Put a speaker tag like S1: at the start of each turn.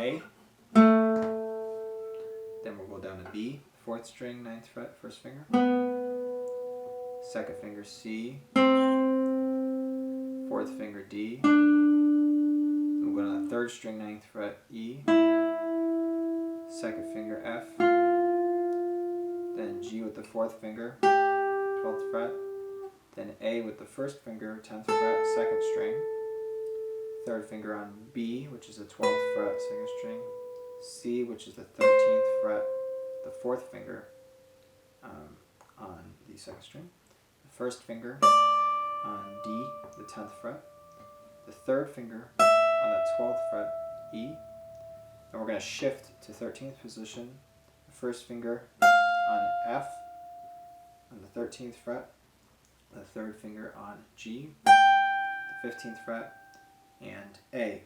S1: A. Then we'll go down to B, 4th string, 9th fret, first finger. 2nd finger C. 4th finger D. Then we'll go down to 3rd string, 9th fret, E. 2nd finger F. Then G with the 4th finger, 12th fret. Then A with the 1st finger, 10th fret, 2nd string. 3rd finger on B, which is the 12th fret, 2nd string. C, which is the 13th fret, the 4th finger on the 2nd string. The 1st finger on D, the 10th fret. The 3rd finger on the 12th fret, E. And we're going to shift to 13th position. The 1st finger on F on the 13th fret. The 3rd finger on G, the 15th fret, and A.